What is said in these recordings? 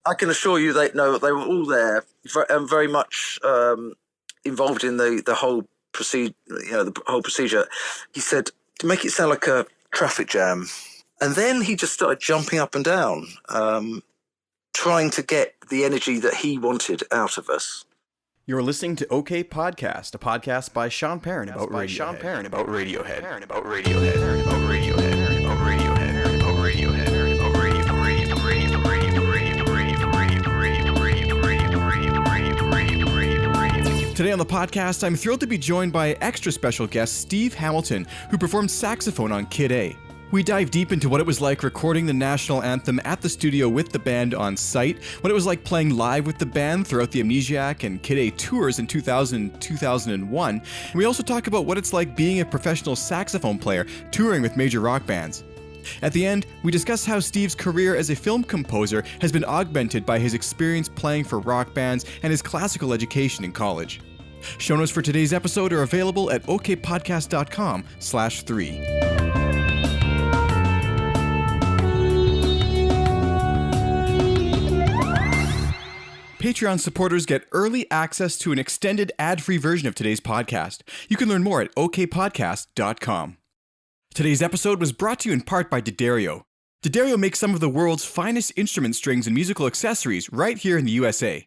I can assure you they were all there, very much involved in the whole procedure. The whole procedure. He said to make it sound like a traffic jam, and then he just started jumping up and down, trying to get the energy that he wanted out of us. You're listening to OK Podcast, a podcast by Sean Perrin about Radiohead. About Radiohead. About Radiohead. About Radiohead. About Radiohead. About Radiohead. About Radiohead. Today on the podcast, I'm thrilled to be joined by extra special guest Steve Hamilton, who performed saxophone on Kid A. We dive deep into what it was like recording the national anthem at the studio with the band on site, what it was like playing live with the band throughout the Amnesiac and Kid A tours in 2000 and 2001. And we also talk about what it's like being a professional saxophone player touring with major rock bands. At the end, we discuss how Steve's career as a film composer has been augmented by his experience playing for rock bands and his classical education in college. Show notes for today's episode are available at okpodcast.com/3. Patreon supporters get early access to an extended ad-free version of today's podcast. You can learn more at okpodcast.com. Today's episode was brought to you in part by D'Addario. D'Addario makes some of the world's finest instrument strings and musical accessories right here in the USA.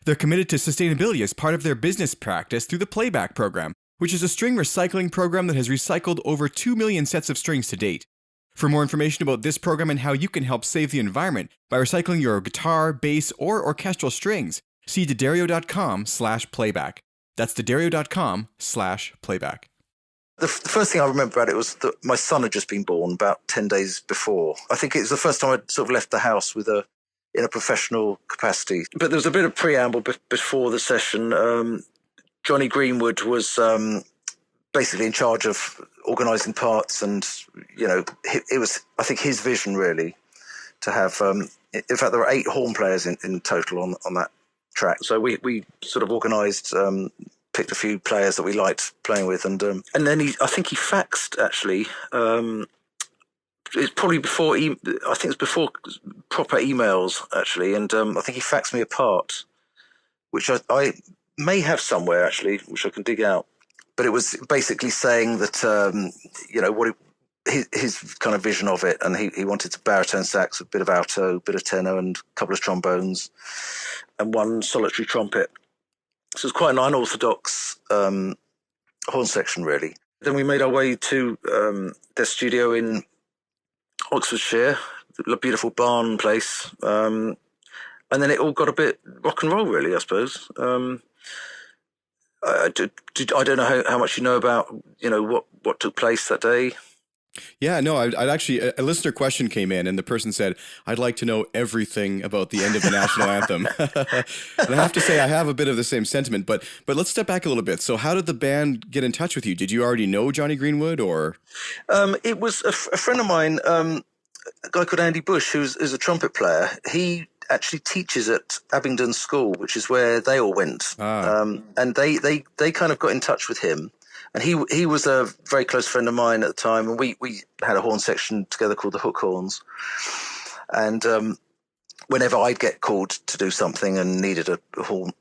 They're committed to sustainability as part of their business practice through the Playback program, which is a string recycling program that has recycled over 2 million sets of strings to date. For more information about this program and how you can help save the environment by recycling your guitar, bass, or orchestral strings, see D'Addario.com/playback. That's D'Addario.com/playback. The first thing I remember about it was that my son had just been born about 10 days before. I think it was the first time I'd sort of left the house in a professional capacity. But there was a bit of preamble before the session. Jonny Greenwoods was basically in charge of organising parts, and it was, I think, his vision really to have. In fact, there were 8 horn players in total on that track. So we sort of organised, picked a few players that we liked playing with, and then I think he faxed actually. It's probably before I think it's before proper emails actually, and I think he faxed me a part, which I may have somewhere actually, which I can dig out. But it was basically saying that his kind of vision of it, and he wanted to baritone sax, a bit of alto, a bit of tenor, and a couple of trombones, and one solitary trumpet. So it's quite an unorthodox horn section, really. Then we made our way to their studio in Oxfordshire, a beautiful barn place, and then it all got a bit rock and roll, really, I suppose. I don't know how much you know about what took place that day. Yeah, no, I'd actually, a listener question came in and the person said, I'd like to know everything about the end of the national anthem. And I have to say, I have a bit of the same sentiment, but let's step back a little bit. So how did the band get in touch with you? Did you already know Jonny Greenwood, or? It was a friend of mine, a guy called Andy Bush, who's a trumpet player. He actually teaches at Abingdon School, which is where they all went. And they kind of got in touch with him. And he was a very close friend of mine at the time, and we had a horn section together called the Hook Horns. And whenever I'd get called to do something and needed a horn,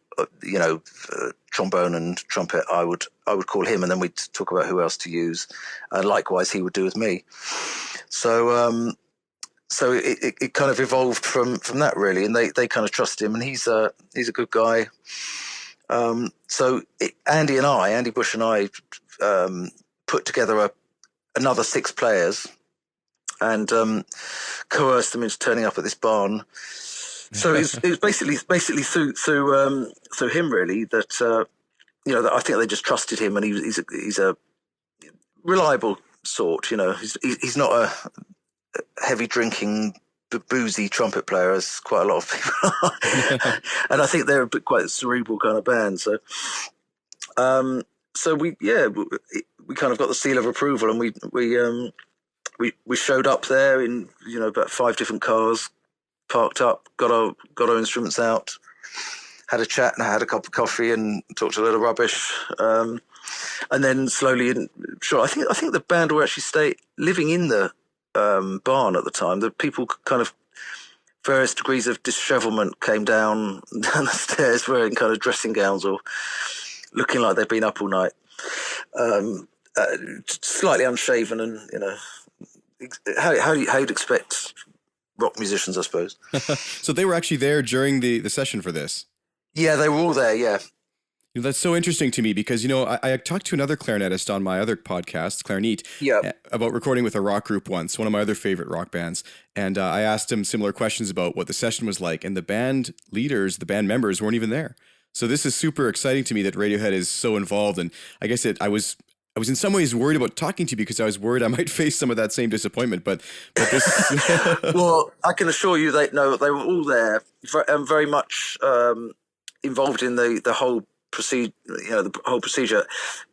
trombone and trumpet, I would call him, and then we'd talk about who else to use. Likewise, he would do with me. So it kind of evolved from that, really, and they kind of trust him, and he's a good guy. So Andy Bush and I put together another 6 players and coerced them into turning up at this barn. So it was basically through him, really, that that I think they just trusted him, and he's a reliable sort. He's not a heavy drinking, boozy trumpet player, as quite a lot of people are. And I think they're quite a cerebral kind of band. So we kind of got the seal of approval, and we showed up there in about 5 different cars, parked up, got our instruments out, had a chat, and had a cup of coffee, and talked a little rubbish. And then slowly, I think the band were actually living in the barn at the time. The people kind of various degrees of dishevelment came down the stairs wearing kind of dressing gowns or looking like they'd been up all night. Slightly unshaven and, how you'd expect rock musicians, I suppose. So they were actually there during the session for this? Yeah, they were all there, yeah. That's so interesting to me because, I talked to another clarinetist on my other podcast, Clarinet, about recording with a rock group once, one of my other favorite rock bands. And I asked him similar questions about what the session was like. And the band leaders, the band members weren't even there. So this is super exciting to me that Radiohead is so involved. And I guess I was in some ways worried about talking to you because I was worried I might face some of that same disappointment. But this... Well, I can assure you they were all there, very much involved in the whole procedure. The whole procedure.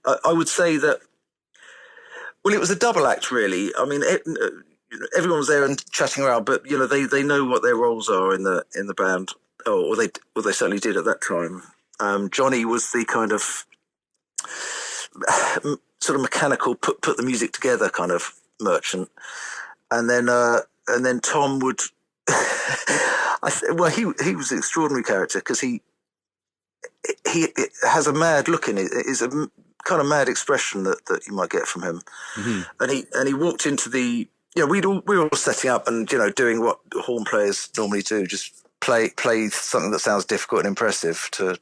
I would say that. Well, it was a double act, really. I mean, everyone was there and chatting around, but they know what their roles are in the band, or they certainly did at that time. Jonny was the kind of sort of mechanical, put the music together kind of merchant, and then Tom would. He was an extraordinary character because he has a mad look in it. It's a kind of mad expression that you might get from him. Mm-hmm. And he walked into the, we were all setting up and, doing what horn players normally do, just play something that sounds difficult and impressive to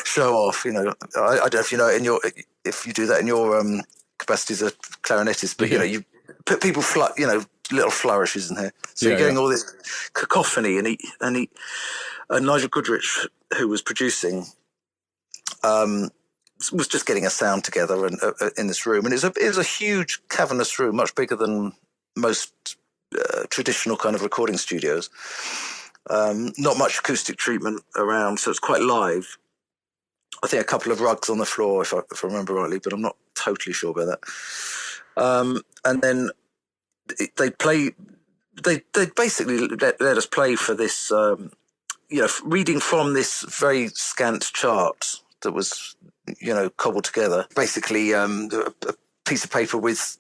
show off. I don't know if you know if you do that in your capacity as a clarinetist, but you put people little flourishes in here. So you're getting all this cacophony, and Nigel Goodrich, who was producing, was just getting a sound together in this room, and it was a huge cavernous room, much bigger than most traditional kind of recording studios. Not much acoustic treatment around, so it's quite live. I think a couple of rugs on the floor, if I remember rightly, but I'm not totally sure about that. And then they basically let us play for this, reading from this very scant chart that was, cobbled together. Basically, a piece of paper with,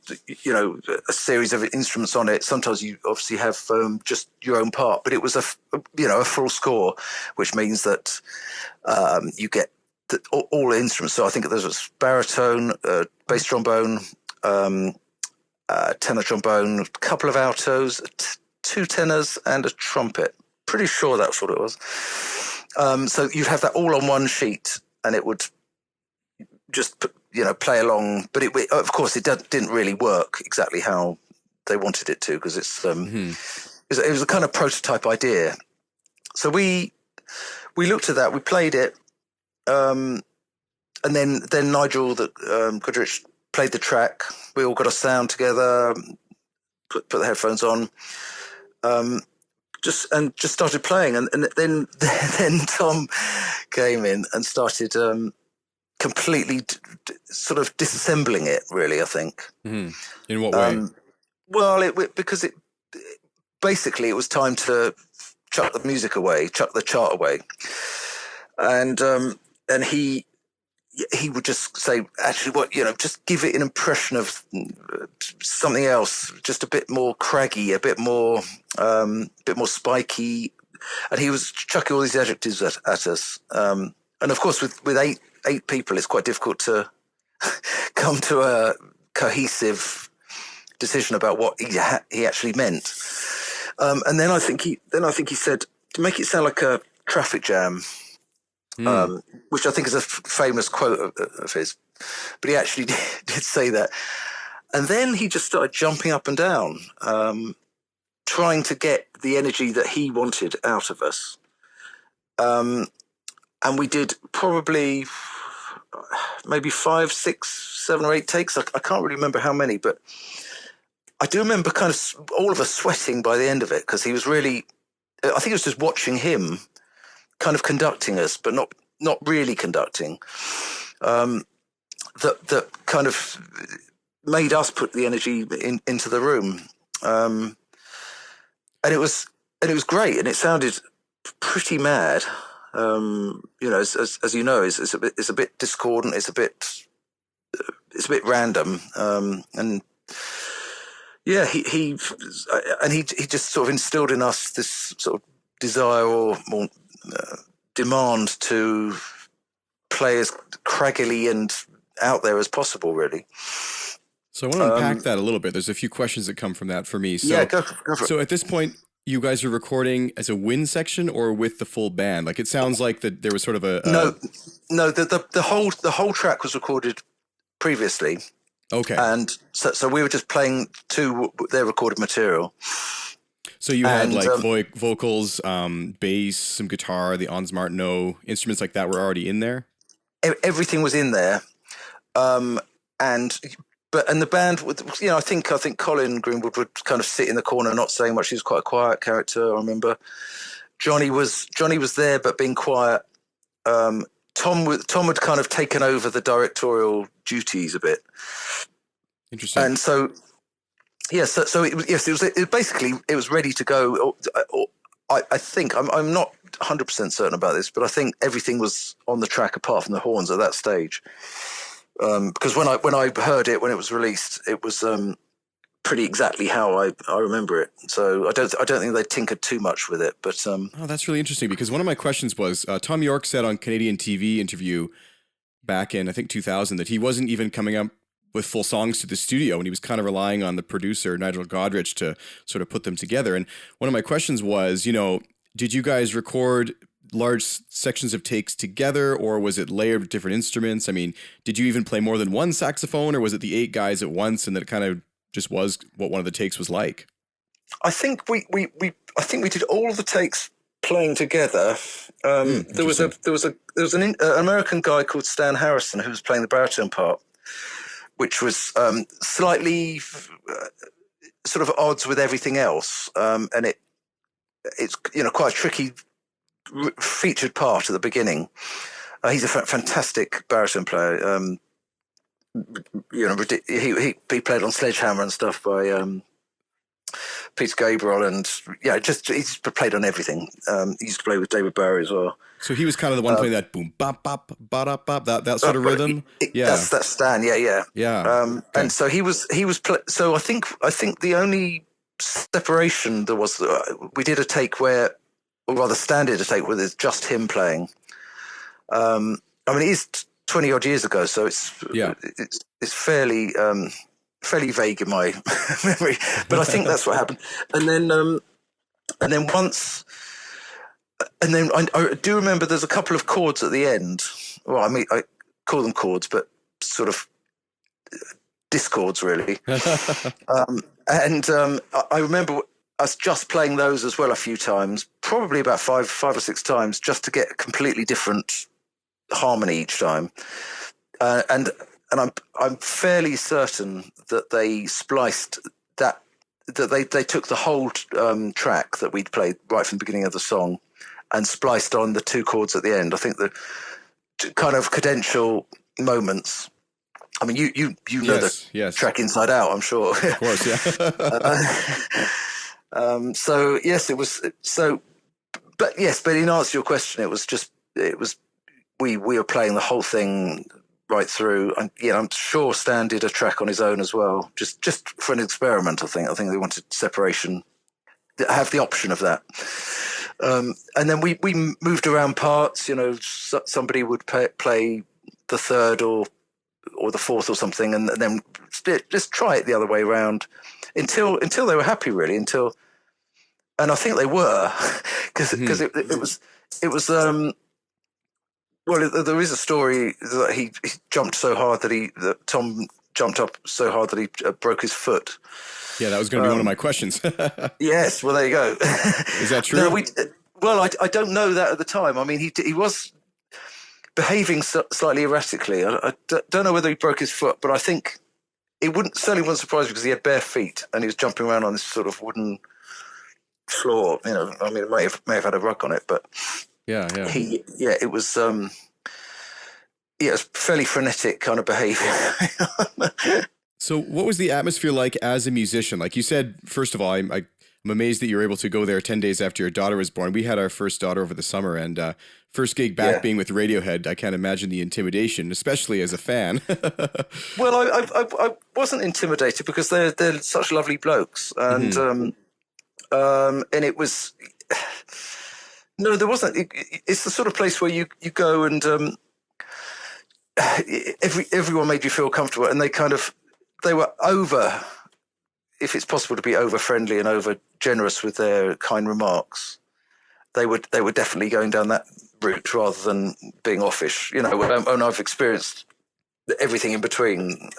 a series of instruments on it. Sometimes you obviously have just your own part, but it was a full score, which means that you get all the instruments. So I think there was baritone, bass trombone, tenor trombone, a couple of altos, two tenors, and a trumpet. Pretty sure that's what it was. So you'd have that all on one sheet, and it would just play along. But of course, it didn't really work exactly how they wanted it to, because it's it was a kind of prototype idea. So we looked at that, we played it, and then Nigel Goodrich played the track. We all got a sound together, put the headphones on, just started playing, and then Tom came in and started completely sort of disassembling it. Really, I think. Mm-hmm. In what way? Well, because it basically it was time to chuck the music away, chuck the chart away, and he would just say, actually, just give it an impression of something else, just a bit more craggy, a bit more spiky, and he was chucking all these adjectives at us. And of course, with eight people, it's quite difficult to come to a cohesive decision about what he actually meant. And then I think he said, to make it sound like a traffic jam. Which I think is a famous quote of his, but he actually did say that. And then he just started jumping up and down, trying to get the energy that he wanted out of us. And we did probably maybe 5, 6, 7 or 8 takes. I can't really remember how many, but I do remember kind of all of us sweating by the end of it, because he was really, I think it was just watching him kind of conducting us, but not really conducting. That kind of made us put the energy into the room, and it was great, and it sounded pretty mad. As you know, it's a bit discordant. It's a bit random, and Yeah, he just sort of instilled in us this sort of desire or more demand to play as craggily and out there as possible, really. So I want to unpack that a little bit. There's a few questions that come from that for me. So, yeah, go for it. So at this point, you guys are recording as a wind section or with the full band? Like, it sounds like that there was sort of a no. The whole track was recorded previously. Okay, and so we were just playing to their recorded material. So you had like vocals, bass, some guitar, the Ons Martineau instruments like that were already in there. Everything was in there, and the band would, I think Colin Greenwood would kind of sit in the corner, not saying much. He was quite a quiet character. I remember Jonny was there, but being quiet. Tom had kind of taken over the directorial duties a bit. Interesting. And so, yes, so it was ready to go. I think I'm not 100% certain about this, but I think everything was on the track apart from the horns at that stage. Because when I heard it when it was released, it was pretty exactly how I remember it. So I don't think they tinkered too much with it. But oh, that's really interesting, because one of my questions was Tom York said on Canadian TV interview back in I think 2000 that he wasn't even coming up with full songs to the studio, and he was kind of relying on the producer Nigel Godrich to sort of put them together. And one of my questions was, did you guys record large sections of takes together, or was it layered with different instruments? I mean, did you even play more than one saxophone, or was it the 8 guys at once, and that kind of just was what one of the takes was like? I think we did all of the takes playing together. There was an American guy called Stan Harrison who was playing the baritone part, which was slightly sort of odds with everything else, and it's quite a tricky featured part at the beginning. He's a fantastic baritone player. He played on Sledgehammer and stuff by Peter Gabriel, and he's played on everything. He used to play with David Bowie as well. So he was kind of the one playing that boom bop bop ba da bop, that sort of rhythm. That's Stan. Yeah. And so he was. So I think the only separation there was, we did a take where, or rather, Stan did a take where there's just him playing. I mean, it is 20 odd years ago, so it's fairly vague in my memory, but I think that's what happened. And then I do remember there's a couple of chords at the end. Well, I mean, I call them chords, but sort of discords, really. I remember us just playing those as well a few times, probably about five or six times, just to get a completely different harmony each time. And I'm fairly certain that they spliced that they took the whole track that we'd played right from the beginning of the song and spliced on the 2 chords at the end. I think the kind of cadential moments. I mean, you know the track inside out, I'm sure. Of course, yeah. So yes, it was so. But in answer to your question, it was we were playing the whole thing right through, and I'm sure Stan did a track on his own as well, just for an experiment. I think they wanted separation, have the option of that. And then we moved around parts. Somebody would play the third or the fourth or something, and then just try it the other way around until they were happy, really. And I think they were, because it was. Well, there is a story that he jumped so hard that Tom jumped up so hard that he broke his foot. Yeah, that was going to be one of my questions. Yes, well, there you go. Is that true? No, I don't know that at the time. I mean, he was behaving slightly erratically. I don't know whether he broke his foot, but I think it certainly wouldn't surprise me because he had bare feet and he was jumping around on this sort of wooden floor. I mean, it may have had a rug on it, but yeah. It was it was fairly frenetic kind of behavior. So what was the atmosphere like as a musician? Like you said, first of all, I I'm amazed that you were able to go there 10 days after your daughter was born. We had our first daughter over the summer, and first gig back being with Radiohead, I can't imagine the intimidation, especially as a fan. Well, I wasn't intimidated because they're such lovely blokes, and and it was no, there wasn't. It's the sort of place where you go and everyone made you feel comfortable, and they were over, if it's possible to be over friendly and over generous with their kind remarks. They were definitely going down that route rather than being offish, you know. And I've experienced everything in between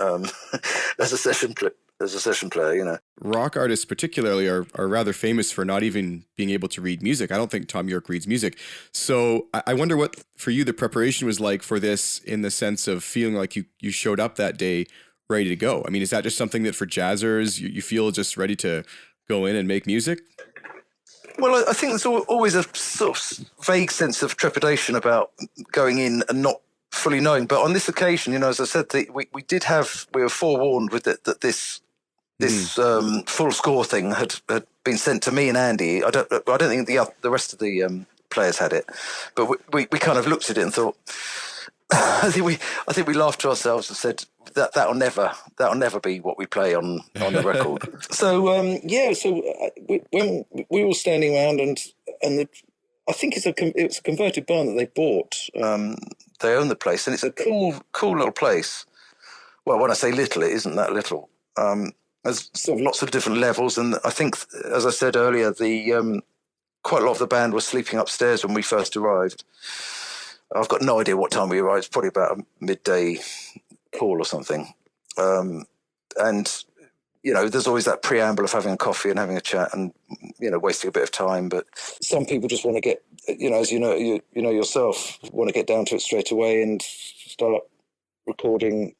as a session player, you know. Rock artists particularly are rather famous for not even being able to read music. I don't think Tom York reads music. So I wonder what, for you, the preparation was like for this, in the sense of feeling like you showed up that day ready to go. I mean, is that just something that for jazzers, you feel just ready to go in and make music? Well, I think there's always a sort of vague sense of trepidation about going in and not fully knowing. But on this occasion, you know, as I said, we were forewarned with that this full score thing had been sent to me and Andy. I don't think the rest of the players had it, but we kind of looked at it and thought. I think we laughed to ourselves and said that'll never be what we play on the record. So when we were standing around and I think it's a converted barn that they bought. They own the place, and it's a cool little place. Well, when I say little, it isn't that little. There's sort of lots of different levels, and I think, as I said earlier, quite a lot of the band was sleeping upstairs when we first arrived. I've got no idea what time we arrived. It's probably about a midday call or something. And, you know, there's always that preamble of having a coffee and having a chat and, you know, wasting a bit of time. But some people just want to get, you know, as you know yourself, want to get down to it straight away and start recording.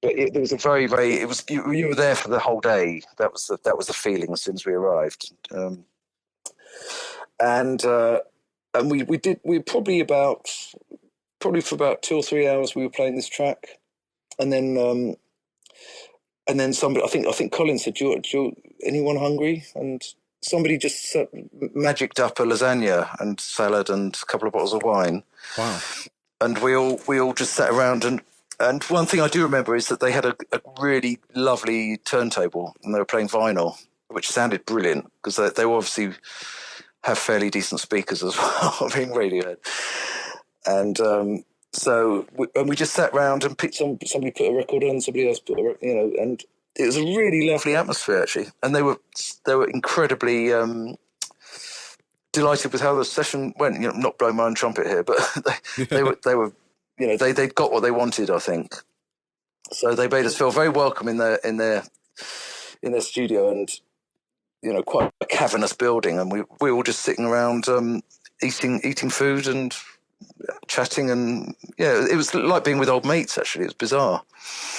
But there was a very, very, it was, you were there for the whole day. That was the feeling as soon as we arrived. And we probably for about 2 or 3 hours we were playing this track, and then somebody, I think Colin said, do you anyone hungry? And somebody just magicked up a lasagna and salad and a couple of bottles of wine. Wow. And we all just sat around, and one thing I do remember is that they had a really lovely turntable, and they were playing vinyl, which sounded brilliant because they obviously have fairly decent speakers as well, being Radiohead. And so we just sat round and somebody put a record on, somebody else put and it was a really lovely atmosphere, actually. And they were incredibly delighted with how the session went. You know, not blowing my own trumpet here, but they were you know, they got what they wanted, I think. So they made us feel very welcome in their studio, and, you know, quite a cavernous building, and we were all just sitting around eating food and chatting, and yeah, it was like being with old mates. Actually, it was bizarre.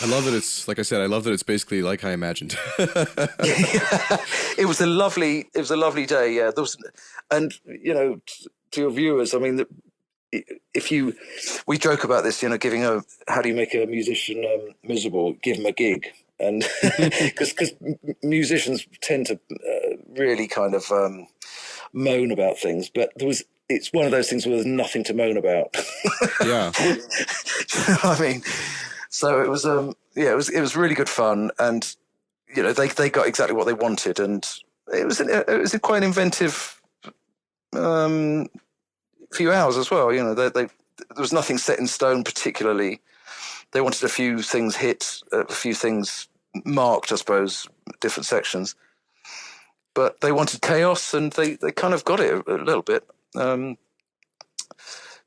I love that it's, like I said, I love that it's basically like I imagined. It was a lovely day. Yeah, there was, and, you know, to your viewers, I mean, we joke about this, you know, how do you make a musician miserable? Give them a gig. And because musicians tend to really kind of moan about things, but it's one of those things where there's nothing to moan about. Yeah. You know what I mean? So it was it was really good fun, and, you know, they got exactly what they wanted, and it was a quite an inventive few hours as well. You know, there was nothing set in stone particularly. They wanted a few things hit, a few things marked, I suppose, different sections. But they wanted chaos, and they kind of got it a little bit.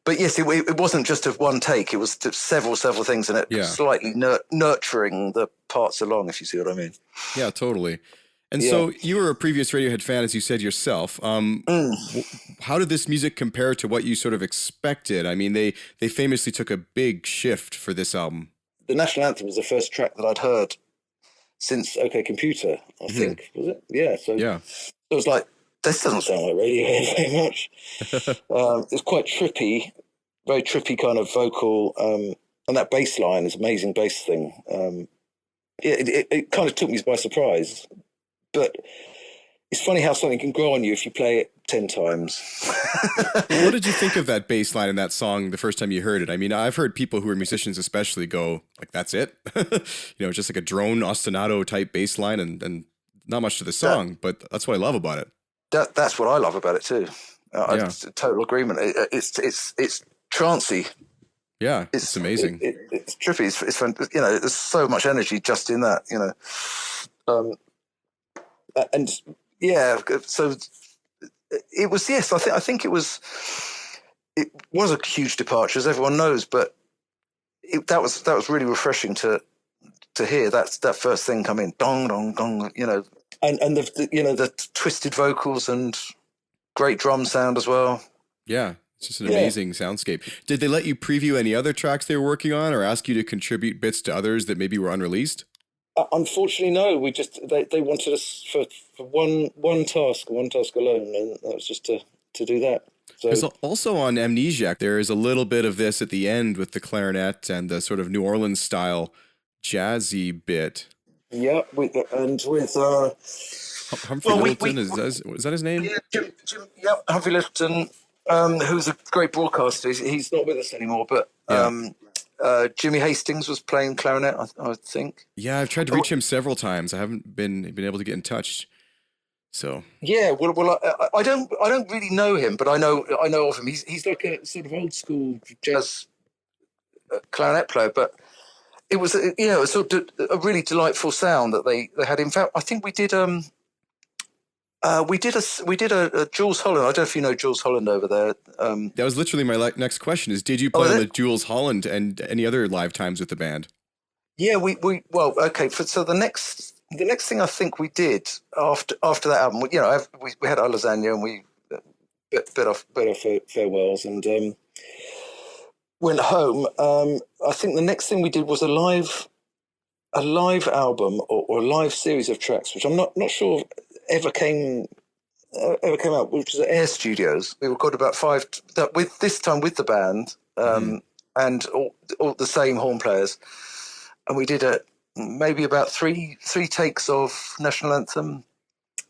But yes, it wasn't just a one take. It was several things, and it slightly nurturing the parts along, if you see what I mean. Yeah, totally. And so you were a previous Radiohead fan, as you said yourself. How did this music compare to what you sort of expected? I mean, they famously took a big shift for this album. The National Anthem was the first track that I'd heard since OK Computer, I think, was it? Yeah. So it was like, this doesn't sound like Radiohead very much. It's quite trippy, very trippy kind of vocal, and that bass line is amazing bass thing. It kind of took me by surprise, but it's funny how something can grow on you if you play it 10 times. What did you think of that bass line in that song the first time you heard it? I mean, I've heard people who are musicians especially go, like, that's it? Just like a drone ostinato type bass line and not much to the song, but that's what I love about it. That's what I love about it too. Total agreement. It's trancey. Yeah, it's amazing. It's trippy. It's fun. There's so much energy just in that. And yeah, so it was. Yes, I think it was. It was a huge departure, as everyone knows, but that was really refreshing to hear that first thing come in, dong dong dong. And the twisted vocals and great drum sound as well. Yeah. It's just an amazing soundscape. Did they let you preview any other tracks they were working on or ask you to contribute bits to others that maybe were unreleased? Unfortunately, no. We just they wanted us for one task alone, and that was just to do that. So also on Amnesiac, there is a little bit of this at the end with the clarinet and the sort of New Orleans style jazzy bit. Yeah, with Humphrey Littleton, is that his name? Yeah, Jim, Humphrey Littleton. Who's a great broadcaster. He's not with us anymore, but Jimmy Hastings was playing clarinet, I think. Yeah, I've tried to reach him several times. I haven't been able to get in touch. So yeah, well, I don't really know him, but I know of him. He's like a sort of old school jazz clarinet player, but it was a sort of a really delightful sound that they had. In fact, I think we did a Jules Holland. I don't know if you know Jules Holland over there. That was literally my next question: is did you play on the Jules Holland and any other live times with the band? Yeah, okay. So the next thing I think we did after that album, we had our lasagna and we bid off farewells and went home. I think the next thing we did was a live album or a live series of tracks, which I'm not sure ever came out, which was at Air Studios. We recorded about 5 with the band and all the same horn players, and we did maybe about three takes of National Anthem,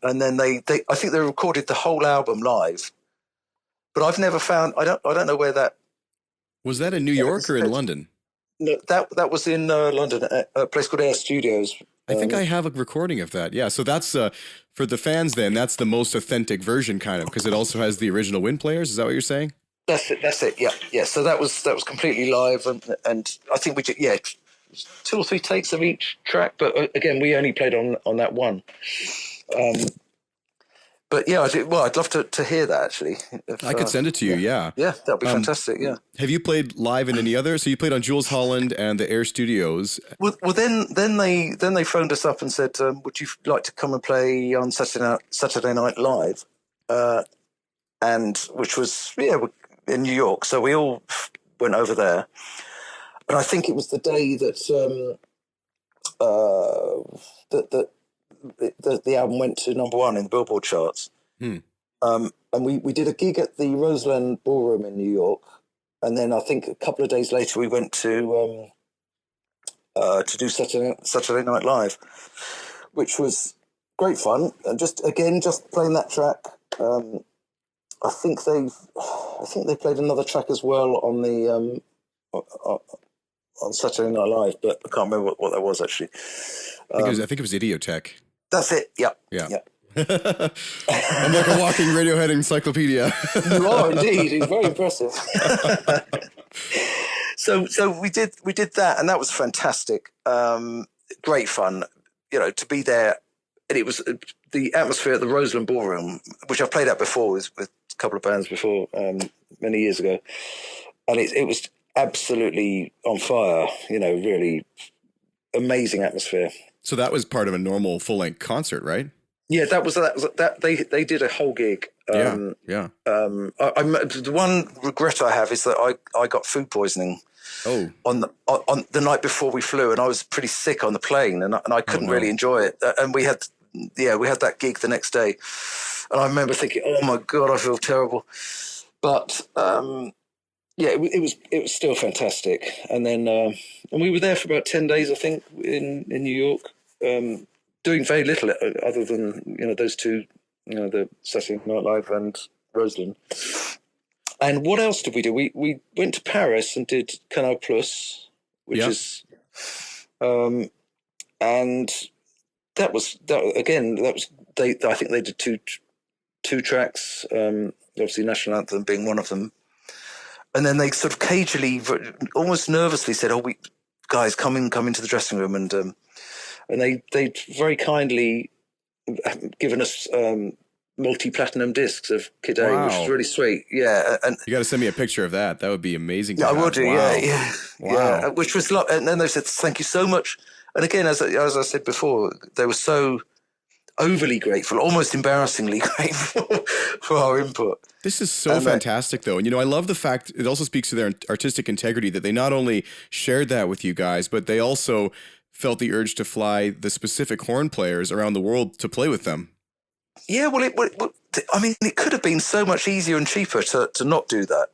and then I think they recorded the whole album live. But I've never found. I don't know where that was. That in New York or in London? No, that was in London, a place called Air Studios. I think I have a recording of that. Yeah, so that's for the fans. Then that's the most authentic version, kind of, because it also has the original wind players. Is that what you're saying? That's it. Yeah. So that was completely live, and I think we did 2 or 3 takes of each track. But again, we only played on that one. But yeah, I'd love to hear that actually. I could send it to you. Yeah, that'd be fantastic. Yeah. Have you played live in any other? So you played on Jules Holland and the Air Studios. Well, then they phoned us up and said, "Would you like to come and play on Saturday Night Live?" And which was in New York, so we all went over there. And I think it was the day that the album went to #1 in the Billboard charts. And we did a gig at the Roseland Ballroom in New York, and then I think a couple of days later we went to do Saturday Night Live, which was great fun. And just playing that track. I think they played another track as well on the on Saturday Night Live, but I can't remember what that was actually. I think it was Idiotech. That's it. Yeah. I'm like a walking Radiohead encyclopedia. You are indeed. It's very impressive. So we did that, and that was fantastic. Great fun, to be there. And it was the atmosphere at the Roseland Ballroom, which I've played at before with a couple of bands before, many years ago, and it was absolutely on fire. Really amazing atmosphere. So that was part of a normal full-length concert, right? Yeah, that they did a whole gig. Yeah. The one regret I have is that I got food poisoning. Oh. On the night before we flew, and I was pretty sick on the plane, and I couldn't really enjoy it. And we had that gig the next day, and I remember thinking, oh my God, I feel terrible. But it was still fantastic. And then and we were there for about 10 days, I think, in New York, doing very little other than those 2 the Saturday Night Live and Roseland. And what else did we do? We went to Paris and did Canal Plus, which is, and that was I think they did two tracks. Obviously, National Anthem being one of them, and then they sort of cagily, almost nervously said, "Oh, guys, come into the dressing room," and they very kindly given us multi-platinum discs of Kid A, which is really sweet. Yeah, and you got to send me a picture of that. That would be amazing. Yeah, I will do. Wow. Yeah. Wow. Yeah. Which was and then they said, "Thank you so much." And again, as I said before, they were so overly grateful, almost embarrassingly grateful for our input. This is so fantastic, though. And, I love the fact it also speaks to their artistic integrity that they not only shared that with you guys, but they also felt the urge to fly the specific horn players around the world to play with them. Yeah, well, it could have been so much easier and cheaper to not do that.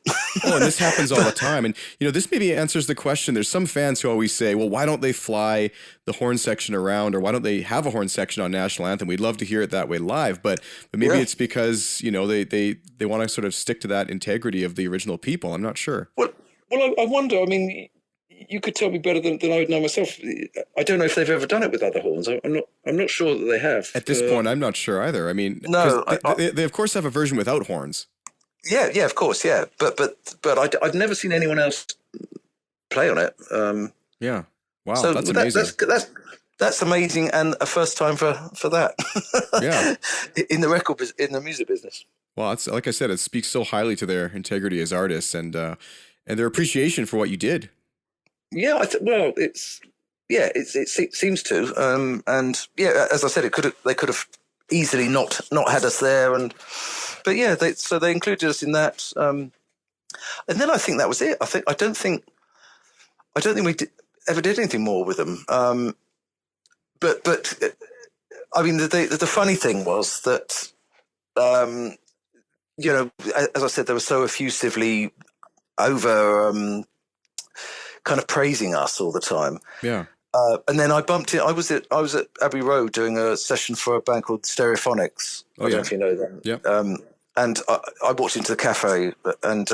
Oh, and this happens all the time. And, this maybe answers the question. There's some fans who always say, well, why don't they fly the horn section around, or why don't they have a horn section on National Anthem? We'd love to hear it that way live. But maybe it's because, they want to sort of stick to that integrity of the original people. I'm not sure. Well, I wonder, you could tell me better than I would know myself. I don't know if they've ever done it with other horns. I'm not sure that they have. At this point, I'm not sure either. No, they of course have a version without horns. Yeah, of course, yeah. But I've never seen anyone else play on it. Yeah, wow, so that's amazing. That's amazing, and a first time for that. Yeah, in the music business. Well, it's like I said, it speaks so highly to their integrity as artists and their appreciation for what you did. Yeah, it seems to, and yeah, as I said, they could have easily not had us there, but yeah, they included us in that, and then I think that was it. I don't think we ever did anything more with them. But the funny thing was that, as I said, they were so effusively over. Kind of praising us all the time. Yeah. And then I bumped it. I was at Abbey Road doing a session for a band called Stereophonics. I don't know if you know them. Yeah. And I walked into the cafe, and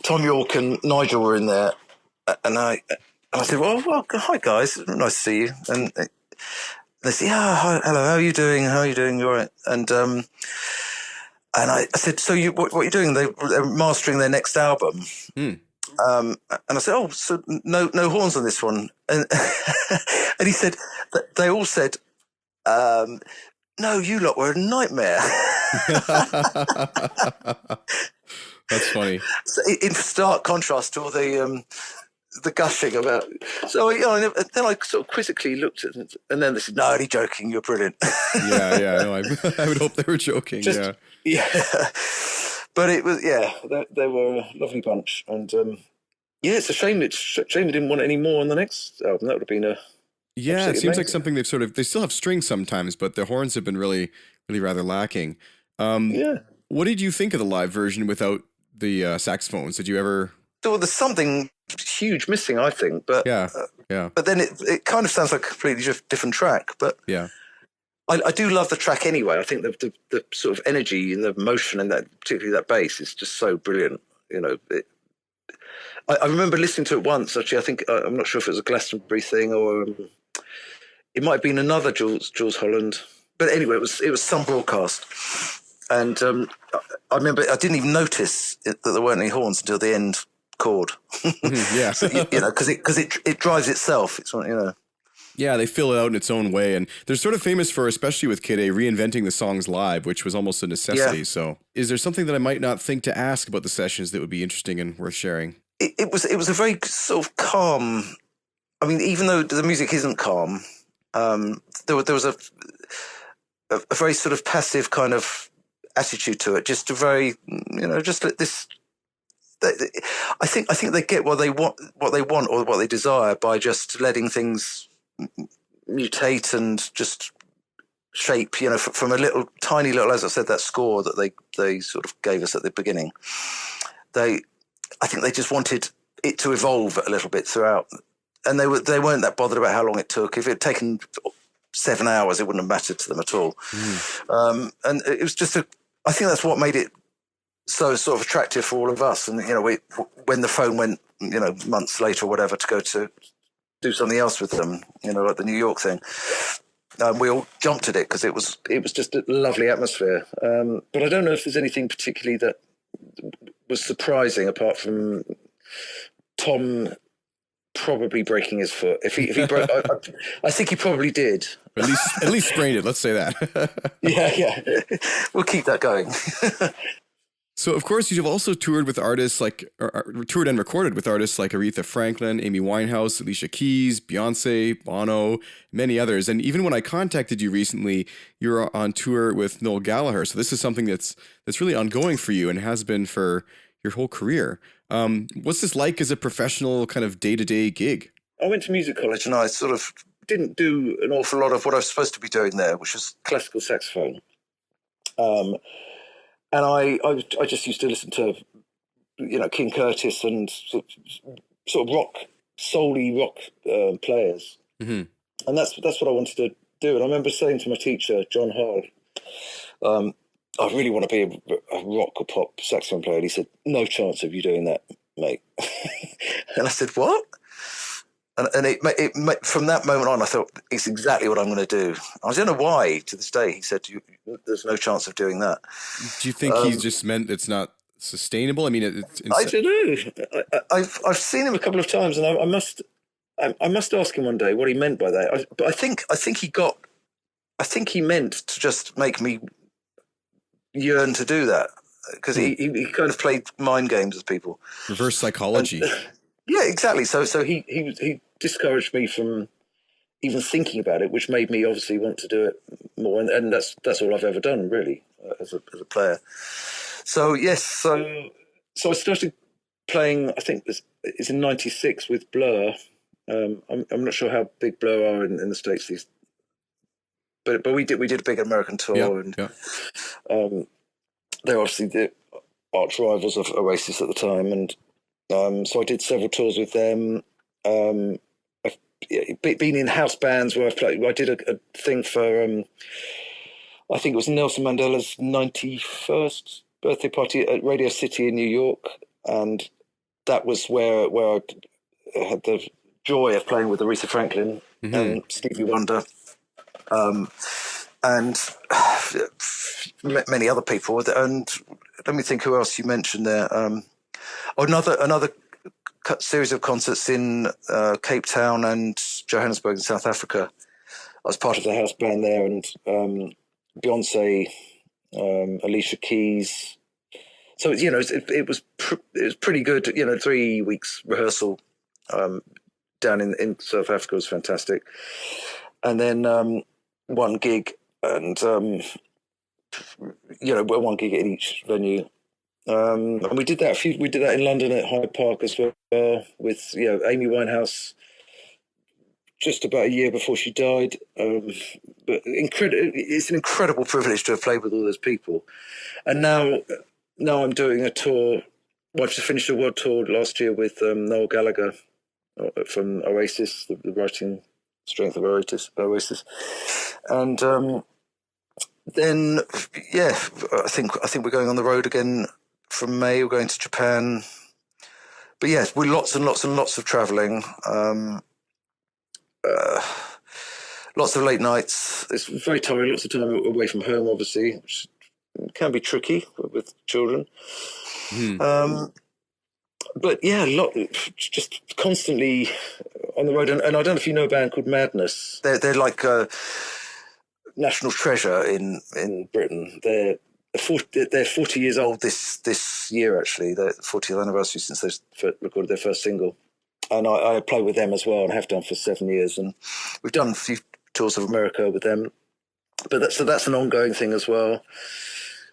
Tom York and Nigel were in there, and I said, "Well, hi guys, nice to see you." And they said, "Yeah, hi, hello. How are you doing? You're right." And I said, "So what are you doing?" They're mastering their next album. And I said, "Oh, so no horns on this one?" And and he said that they all said, "No, you lot were a nightmare." That's funny. So in stark contrast to all the gushing about. So then I sort of quizzically looked at it, and then they said, "No, only joking. You're brilliant." Yeah. No, I would hope they were joking. Yeah. But it was, they were a lovely bunch, and it's a shame. It's a shame they didn't want any more on the next album. That would have been a it seems like something they still have strings sometimes, but their horns have been really, really rather lacking. What did you think of the live version without the saxophones? Did you ever? There's something huge missing, I think. But yeah. But then it kind of sounds like a completely different track. But yeah. I do love the track anyway. I think the sort of energy and the motion and that, particularly that bass, is just so brilliant. I remember listening to it once. Actually, I think I'm not sure if it was a Glastonbury thing or it might have been another Jules Holland. But anyway, it was some broadcast, and I remember I didn't even notice that there weren't any horns until the end chord. Yeah, so, because it drives itself. It's Yeah, they fill it out in its own way. And they're sort of famous for, especially with Kid A, reinventing the songs live, which was almost a necessity. Yeah. So is there something that I might not think to ask about the sessions that would be interesting and worth sharing? It was a very sort of calm, even though the music isn't calm, there was a very sort of passive kind of attitude to it. Just a very, just like this. I think they get what they want or what they desire by just letting things mutate and just shape, from a tiny little, as I said, that score that they sort of gave us at the beginning. I think they just wanted it to evolve a little bit throughout, and they weren't that bothered about how long it took. If it had taken 7 hours, it wouldn't have mattered to them at all. And it was just I think that's what made it so sort of attractive for all of us. And, when the phone went, months later or whatever, to go to do something else with them, like the New York thing, we all jumped at it because it was just a lovely atmosphere. But I don't know if there's anything particularly that was surprising apart from Tom probably breaking his foot. If he broke, I think he probably did. At least sprained it. Let's say that. Yeah. We'll keep that going. So, of course, you've also toured with artists toured and recorded with artists like Aretha Franklin, Amy Winehouse, Alicia Keys, Beyonce, Bono, many others. And even when I contacted you recently, you were on tour with Noel Gallagher. So this is something that's really ongoing for you and has been for your whole career. What's this like as a professional kind of day-to-day gig? I went to music college and I sort of didn't do an awful lot of what I was supposed to be doing there, which was classical saxophone. And I just used to listen to, King Curtis and sort of rock, solely rock players. Mm-hmm. And that's what I wanted to do. And I remember saying to my teacher, John Hall, I really want to be a rock or pop saxophone player. And he said, no chance of you doing that, mate. And I said, what? And it from that moment on, I thought, it's exactly what I'm going to do. I don't know why, to this day, he said, there's no chance of doing that. Do you think he just meant it's not sustainable? I mean, I don't know. I've seen him a couple of times, and I must ask him one day what he meant by that. But I think he meant to just make me yearn to do that, because he kind of played mind games with people. Reverse psychology. Yeah, exactly. So he discouraged me from even thinking about it, which made me obviously want to do it more. And that's all I've ever done, really, as a player. So yes, so I started playing. I think it's in '96 with Blur. I'm not sure how big Blur are in the States, but we did a big American tour, and they're obviously the arch rivals of Oasis at the time, and so I did several tours with them. I've been in house bands where I've played. I did a thing for I think it was Nelson Mandela's 91st birthday party at Radio City in New York, and that was where I had the joy of playing with Aretha Franklin and Stevie Wonder, and many other people. And let me think who else you mentioned there. Another series of concerts in Cape Town and Johannesburg in South Africa. I was part of the house band there, and Beyonce, Alicia Keys. So it was pretty good. 3 weeks rehearsal down in South Africa was fantastic, and then one gig, and one gig in each venue. And we did that in London at Hyde Park as well, with Amy Winehouse just about a year before she died. But it's an incredible privilege to have played with all those people. And now I'm doing a tour. Well, I just finished a world tour last year with Noel Gallagher from Oasis, the writing strength of Oasis, and then I think we're going on the road again. From May, we're going to Japan. But yes, we're lots and lots and lots of travelling. Lots of late nights. It's very tiring, lots of time away from home, obviously, which can be tricky with children. But yeah, just constantly on the road. And I don't know if you know a band called Madness. They're like a national treasure in Britain. They're 40 years old this year, actually. Their 40th anniversary since they recorded their first single. And I play with them as well, and have done for 7 years. And we've done a few tours of America with them. But that's an ongoing thing as well.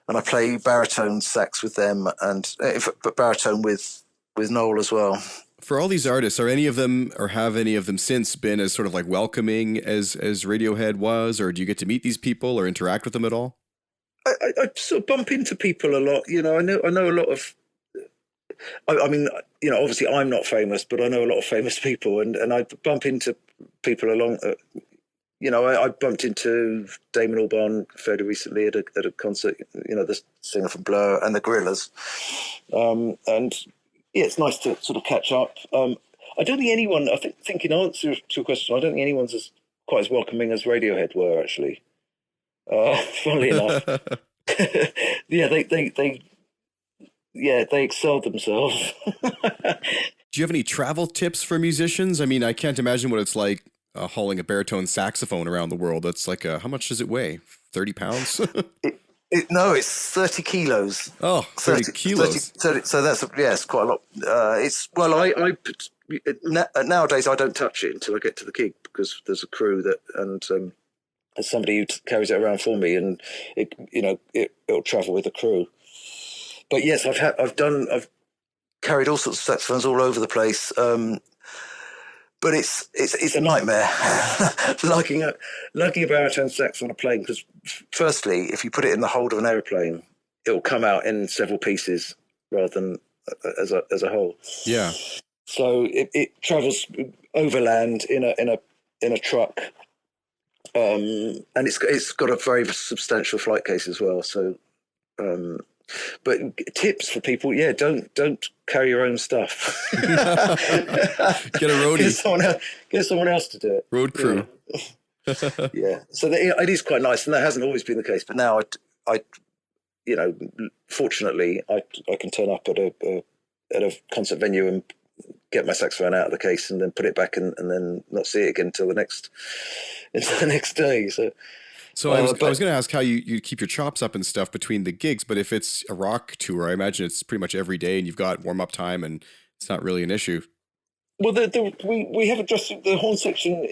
And I play baritone sax with them, but baritone with Noel as well. For all these artists, are any of them, or have any of them since been as sort of like welcoming as Radiohead was, or do you get to meet these people or interact with them at all? I sort of bump into people a lot. I know a lot of. I mean, obviously I'm not famous, but I know a lot of famous people, and I bump into people along I bumped into Damon Albarn fairly recently at a concert. The singer from Blur and the Gorillaz, and yeah, it's nice to sort of catch up. I don't think anyone. I think in answer to a question, I don't think anyone's quite as welcoming as Radiohead were actually. Funnily enough, yeah, they excelled themselves. Do you have any travel tips for musicians? I mean, I can't imagine what it's like hauling a baritone saxophone around the world. That's like, how much does it weigh? 30 pounds? No, it's 30 kilos. Oh, 30 kilos. 30, so it's quite a lot. Nowadays I don't touch it until I get to the gig because there's a crew and there's somebody who carries it around for me, and it'll travel with the crew. But yes, I've carried all sorts of saxophones all over the place. But it's a nightmare lugging a baritone sax on a plane, because firstly, if you put it in the hold of an aeroplane, it'll come out in several pieces rather than as a whole. Yeah. So it travels overland in a truck, and it's got a very substantial flight case as well. So. But tips for people, don't carry your own stuff. Get a roadie. Get someone else to do it. Road crew. Yeah. So it is quite nice, and that hasn't always been the case. But now, fortunately, I can turn up at a concert venue and get my saxophone out of the case and then put it back and then not see it again until the next day. So I was going to ask how you keep your chops up and stuff between the gigs, but if it's a rock tour, I imagine it's pretty much every day and you've got warm-up time and it's not really an issue. Well, we have a dressing, the horn section.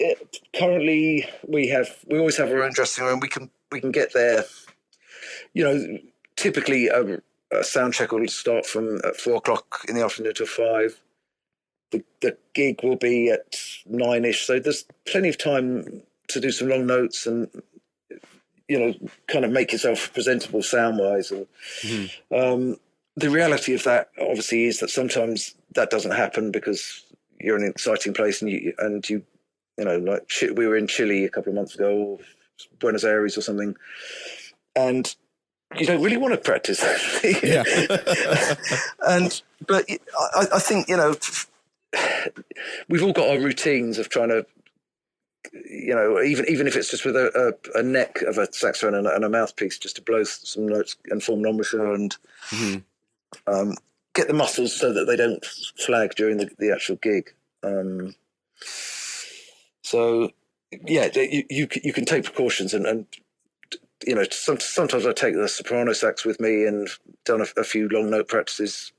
Currently, we always have our own dressing room. We can get there. Typically a sound check will start from at 4:00 in the afternoon till 5. The gig will be at 9ish, so there's plenty of time to do some long notes and kind of make yourself presentable sound-wise. And the reality of that, obviously, is that sometimes that doesn't happen because you're in an exciting place and you like we were in Chile a couple of months ago, or Buenos Aires or something, and you don't really want to practice. Yeah. But I think we've all got our routines of trying to. Even if it's just with a neck of a saxophone and a mouthpiece, just to blow some notes and form an embouchure and get the muscles so that they don't flag during the actual gig. So yeah, you can take precautions and sometimes I take the soprano sax with me and done a few long note practices.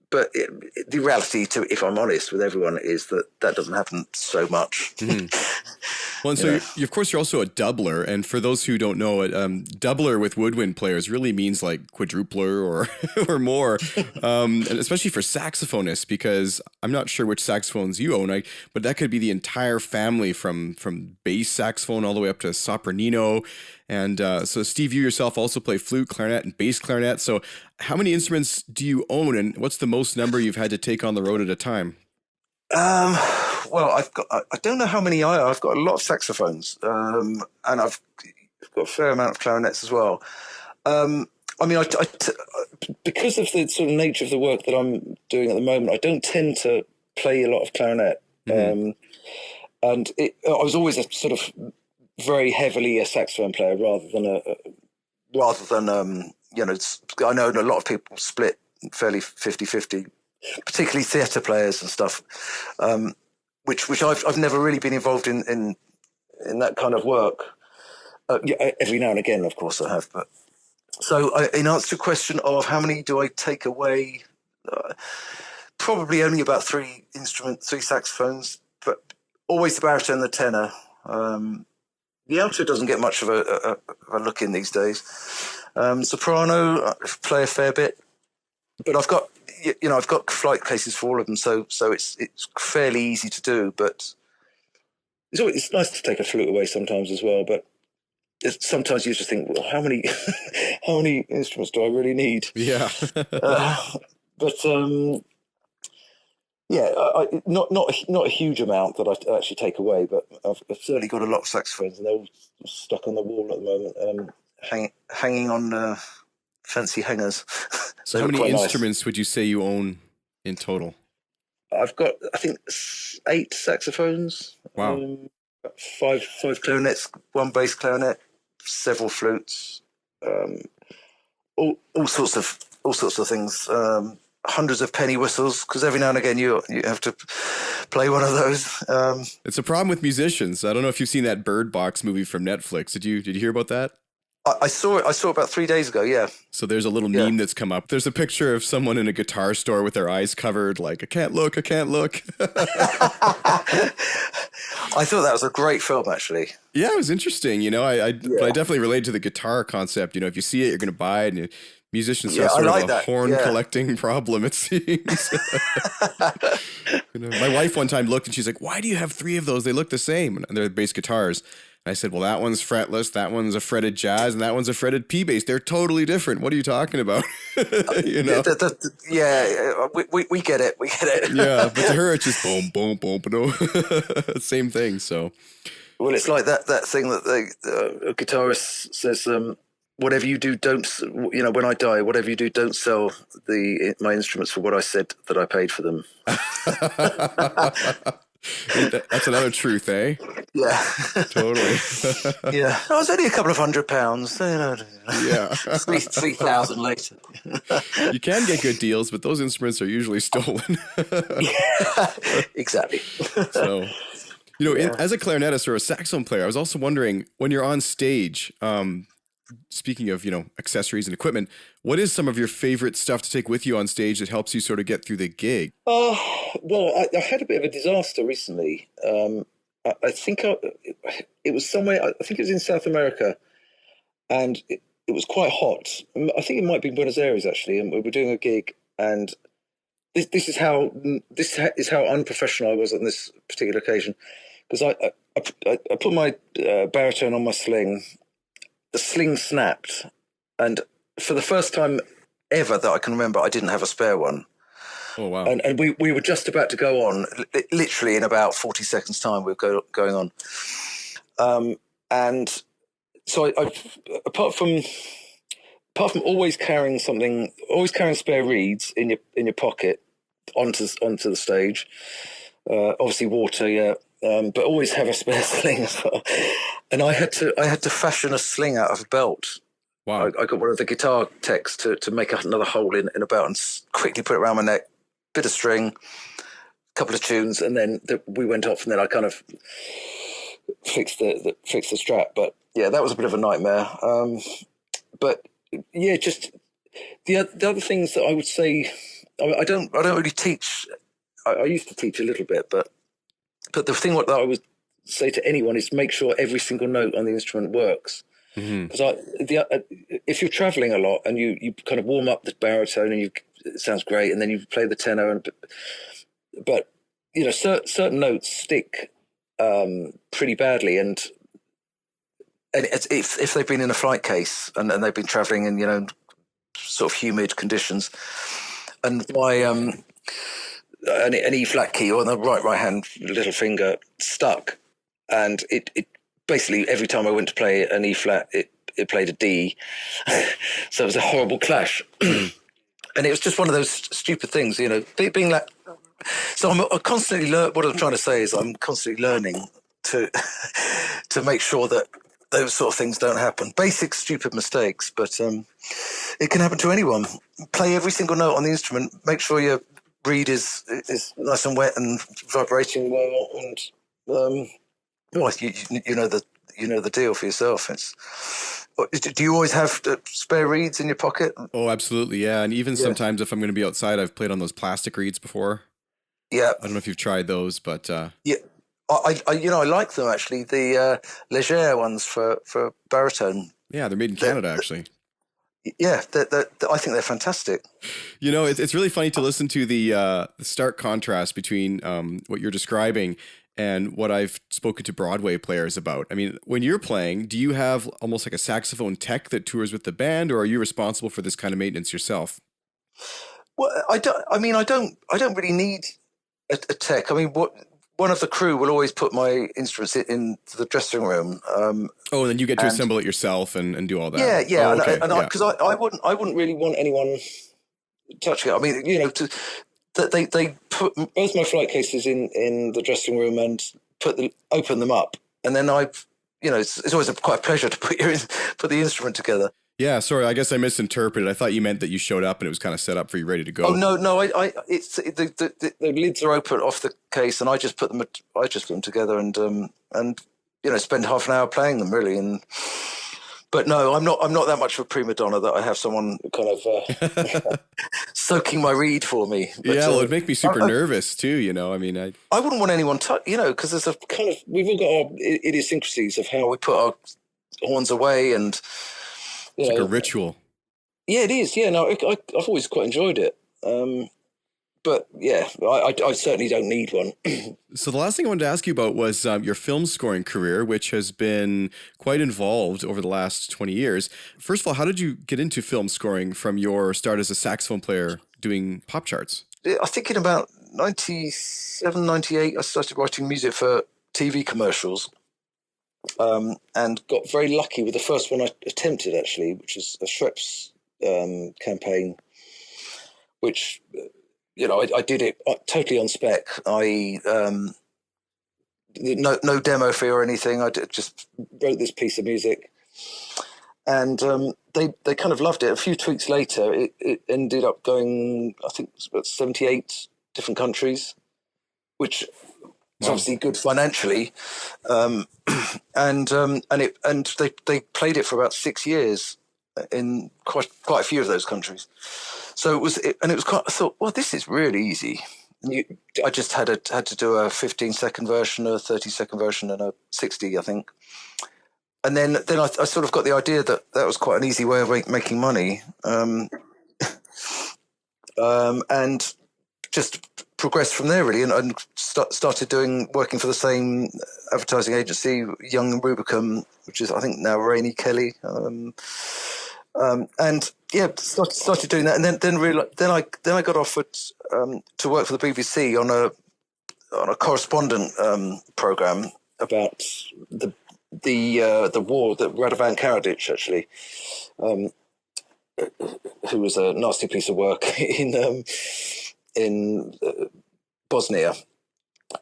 But the reality, if I'm honest with everyone, is that doesn't happen so much. Well, and so of course you're also a doubler, and for those who don't know it, doubler with woodwind players really means like quadrupler or more, and especially for saxophonists, because I'm not sure which saxophones you own, but that could be the entire family from bass saxophone all the way up to sopranino. And so, Steve, you yourself also play flute, clarinet, and bass clarinet. So how many instruments do you own, and what's the most number you've had to take on the road at a time? Well, I don't know how many I've got a lot of saxophones, and I've got a fair amount of clarinets as well. Because of the sort of nature of the work that I'm doing at the moment, I don't tend to play a lot of clarinet. And I was always a sort of very heavily a saxophone player rather than I know a lot of people split fairly 50-50, particularly theatre players and stuff, which I've never really been involved in that kind of work. Every now and again, of course, I have. But so, in answer to the question of how many do I take away, probably only about 3 saxophones, but always the baritone and the tenor. The alto doesn't get much of a look in these days. Soprano, I play a fair bit, but I've got flight cases for all of them, so it's fairly easy to do. But it's nice to take a flute away sometimes as well. But sometimes you just think, well, how many instruments do I really need? Yeah. But not a huge amount that I actually take away, but I've certainly got a lot of saxophones, and they're all stuck on the wall at the moment, hanging on fancy hangers. So how many instruments would you say you own in total? I've got, I think, 8 saxophones. Wow. 5 clarinets, 1 bass clarinet, several flutes, all sorts of things. Hundreds of penny whistles, because every now and again you have to play one of those. It's a problem with musicians. I don't know if you've seen that Bird Box movie from Netflix. Did you hear about that? I saw it about 3 days ago. Yeah. So there's a little meme that's come up. There's a picture of someone in a guitar store with their eyes covered, like, I can't look. I thought that was a great film, actually. Yeah, it was interesting. I definitely relate to the guitar concept. If you see it, you're going to buy it. And musicians have sort of a horn collecting problem, it seems. My wife one time looked and she's like, "Why do you have 3 of those? They look the same." And they're bass guitars. And I said, "Well, that one's fretless, that one's a fretted jazz, and that one's a fretted P bass. They're totally different. What are you talking about?" We get it. We get it. Yeah, but to her, it's just boom, boom, boom, boom. Same thing. So, well, it's like that thing that the guitarist says. Whatever you do, don't. When I die, whatever you do, don't sell my instruments for what I said that I paid for them. That's another truth, eh? Yeah, totally. Yeah, I was only a couple of £100. Yeah, 3,000 later. You can get good deals, but those instruments are usually stolen. Yeah, exactly. So, as a clarinetist or a saxophone player, I was also wondering, when you're on stage, speaking of, accessories and equipment, what is some of your favorite stuff to take with you on stage that helps you sort of get through the gig? Well, I had a bit of a disaster recently. I think it was somewhere, I think it was in South America, and it was quite hot. I think it might be Buenos Aires, actually, and we were doing a gig, and this is how unprofessional I was on this particular occasion, because I put my baritone on my sling. The sling snapped, and for the first time ever that I can remember, I didn't have a spare one. Oh, wow. And we were just about to go on, literally in about 40 seconds' time we were going on. And so I apart from always carrying spare reeds in your pocket onto the stage, obviously water, yeah. But always have a spare sling as well. And I had to fashion a sling out of a belt. Wow! I got one of the guitar techs to make another hole in a belt and quickly put it around my neck. Bit of string, a couple of tunes, and then we went off. And then I kind of fixed the strap. But yeah, that was a bit of a nightmare. But yeah, just the other things that I would say. I don't really teach. I used to teach a little bit, but the thing that I would say to anyone is make sure every single note on the instrument works. Because if you're traveling a lot and you kind of warm up the baritone and it sounds great, and then you play the tenor, but certain notes stick pretty badly, and if they've been in a flight case and they've been traveling in sort of humid conditions, and my an E flat key on the right hand little finger stuck, and it basically every time I went to play an E flat, it played a D. So it was a horrible clash. And it was just one of those stupid things, being like. So I'm constantly what I'm trying to say is I'm constantly learning to make sure that those sort of things don't happen. Basic stupid mistakes, but it can happen to anyone. Play every single note on the instrument. Make sure your reed is nice and wet and vibrating well, and you know the deal for yourself. Do you always have spare reeds in your pocket? Oh, absolutely, yeah. And even sometimes if I'm going to be outside, I've played on those plastic reeds before. Yeah, I don't know if you've tried those, but yeah, I like them actually. The Leger ones for baritone. Yeah, they're made in Canada actually. Yeah, I think they're fantastic. It's really funny to listen to the stark contrast between what you're describing and what I've spoken to Broadway players about. I mean, when you're playing, do you have almost like a saxophone tech that tours with the band, or are you responsible for this kind of maintenance yourself? Well, I don't really need a tech. I mean, one of the crew will always put my instruments in the dressing room. And then you get to assemble it yourself and do all that. Yeah. Oh, okay. Because I wouldn't really want anyone touching it. I mean, they put both my flight cases in the dressing room and open them up, and then it's always quite a pleasure to put the instrument together. Yeah, sorry, I guess I misinterpreted. I thought you meant that you showed up and it was kind of set up for you, ready to go. Oh no, it's the lids are open off the case, and I just put them together and spend half an hour playing them really. But no, I'm not that much of a prima donna that I have someone kind of soaking my reed for me. But, it'd make me super nervous too. I mean, I wouldn't want anyone because there's a kind of, we've all got our idiosyncrasies of how we put our horns away, and it's like a ritual. Yeah, it is. Yeah, no, I've always quite enjoyed it. But yeah, I certainly don't need one. So the last thing I wanted to ask you about was your film scoring career, which has been quite involved over the last 20 years. First of all, how did you get into film scoring from your start as a saxophone player doing pop charts? I think in about 97, 98, I started writing music for TV commercials. And got very lucky with the first one I attempted, actually, which is a Schweppes campaign, which... I did it totally on spec. No demo fee or anything. I just wrote this piece of music, and they kind of loved it. A few tweaks later, it ended up going, I think, about 78 different countries, which is obviously good financially. And they played it for about 6 years in quite a few of those countries. So it was quite. I thought, well, this is really easy. I just had to do a 15-second version, a 30-second version, and a 60, I think. And then I sort of got the idea that was quite an easy way of making money, and just progressed from there really, and started working for the same advertising agency, Young and Rubicam, which is I think now Rainey Kelly. And yeah, started doing that, and then I got offered to work for the BBC on a correspondent program about the war, that Radovan Karadzic actually, who was a nasty piece of work in Bosnia,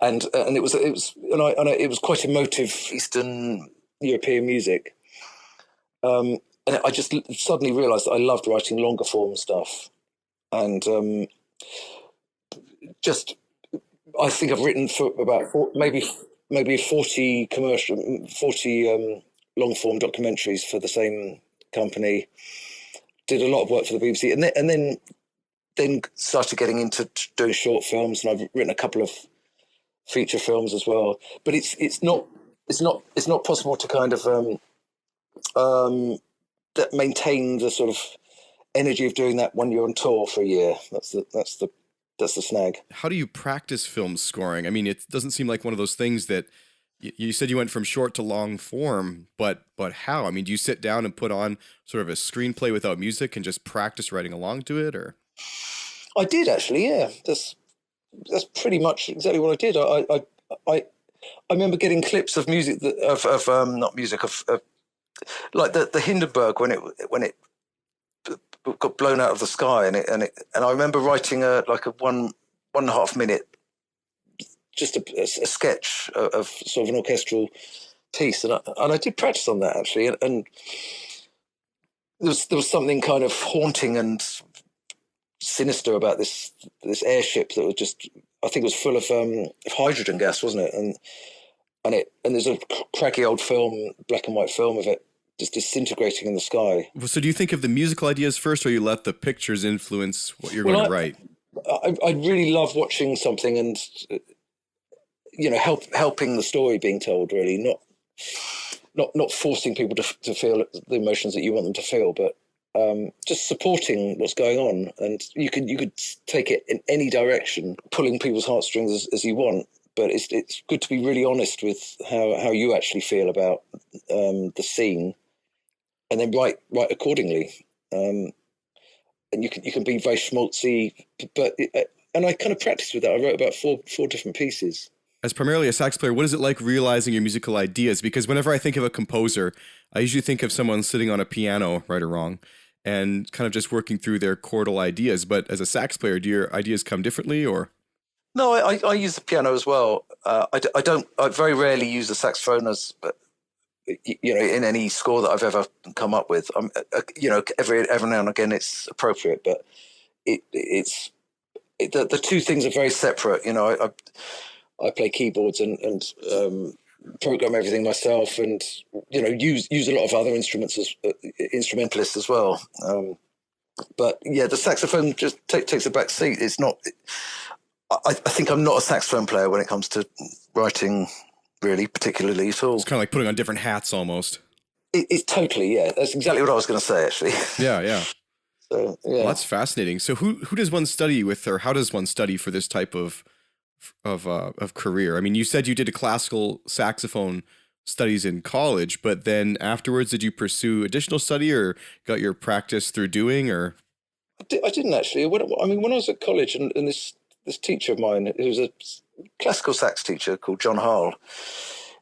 and it was quite emotive Eastern European music. And I just suddenly realised that I loved writing longer form stuff, and I think I've written for about maybe 40 long form documentaries for the same company. Did a lot of work for the BBC, and then started getting into doing short films, and I've written a couple of feature films as well. But it's not possible to kind of that maintain the sort of energy of doing that when you're on tour for a year. That's the snag. How do you practice film scoring? I mean, it doesn't seem like one of those things that you said you went from short to long form, but how? I mean, do you sit down and put on sort of a screenplay without music and just practice writing along to it, or? I did actually, yeah. That's pretty much exactly what I did. I remember getting clips of music of like the Hindenburg when it got blown out of the sky, and I remember writing a 1.5 minute just a sketch of sort of an orchestral piece, and I did practice on that actually, and there was something kind of haunting and sinister about this airship that was just, I think it was full of hydrogen gas, wasn't it? And there's a cracky old film, black and white film of it just disintegrating in the sky. So do you think of the musical ideas first, or you let the pictures influence what you're going to write? I really love watching something and, helping the story being told, really, not forcing people to feel the emotions that you want them to feel, but just supporting what's going on. And you could take it in any direction, pulling people's heartstrings as you want. But it's good to be really honest with how you actually feel about the scene, and then write accordingly. And you can be very schmaltzy, but I kind of practiced with that. I wrote about four different pieces. As primarily a sax player, what is it like realizing your musical ideas? Because whenever I think of a composer, I usually think of someone sitting on a piano, right or wrong, and kind of just working through their chordal ideas. But as a sax player, do your ideas come differently, or? No, I use the piano as well. I very rarely use the saxophone as, in any score that I've ever come up with. Every now and again it's appropriate, but the two things are very separate. I play keyboards and program everything myself, and use a lot of other instruments as instrumentalists as well. But yeah, the saxophone just takes a back seat. It's not. I think I'm not a saxophone player when it comes to writing, really, particularly at all. It's kind of like putting on different hats almost. It's totally, yeah. That's exactly what I was going to say, actually. Yeah. So, yeah. Well, that's fascinating. So who does one study with, or how does one study for this type of career? I mean, you said you did a classical saxophone studies in college, but then afterwards, did you pursue additional study or got your practice through doing, or? I didn't actually. When I was at college, and this teacher of mine, who was a classical sax teacher called John Hall,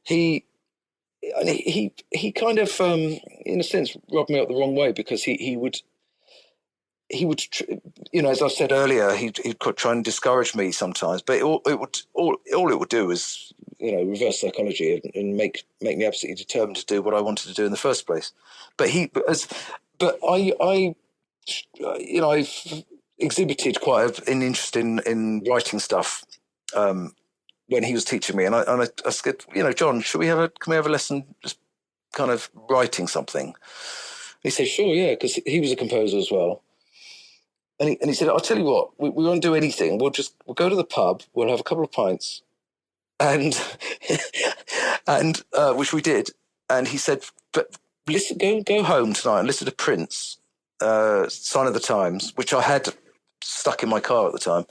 he kind of, in a sense, rubbed me up the wrong way, because he would, as I said earlier, he'd try and discourage me sometimes, but all it would do was, reverse psychology and make me absolutely determined to do what I wanted to do in the first place. But I've exhibited quite an interest in writing stuff when he was teaching me, and I said, John, can we have a lesson just kind of writing something? He said, sure, yeah, because he was a composer as well. And he said, I'll tell you what, we won't do anything. We'll go to the pub, we'll have a couple of pints, and which we did. And he said, but listen, go home tonight and listen to Prince, Sign of the Times, which I had stuck in my car at the time.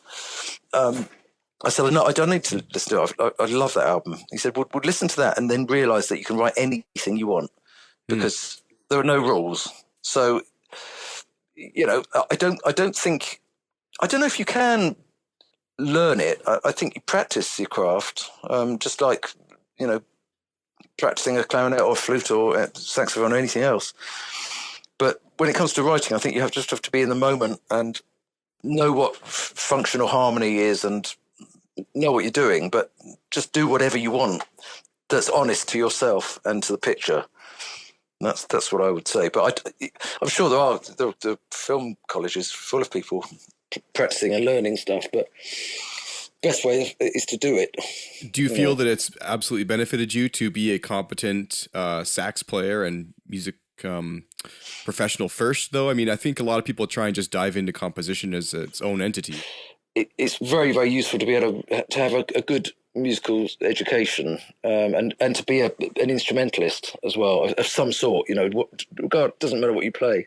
I said, no, I don't need to listen to it. I love that album. He said, we'll listen to that and then realise that you can write anything you want, because there are no rules. So, I don't know if you can learn it. I think you practice your craft, just like, practicing a clarinet or flute or saxophone or anything else. But when it comes to writing, I think you just have to be in the moment and know what functional harmony is and know what you're doing, but just do whatever you want that's honest to yourself and to the picture. That's what I would say. But I'm sure the film colleges full of people practicing and learning stuff, but best way is to do it. Do you feel that it's absolutely benefited you to be a competent sax player and music professional first, though? I mean, I think a lot of people try and just dive into composition as its own entity. It's very, very useful to be able to have a good musical education, and to be an instrumentalist as well of some sort. God, doesn't matter what you play,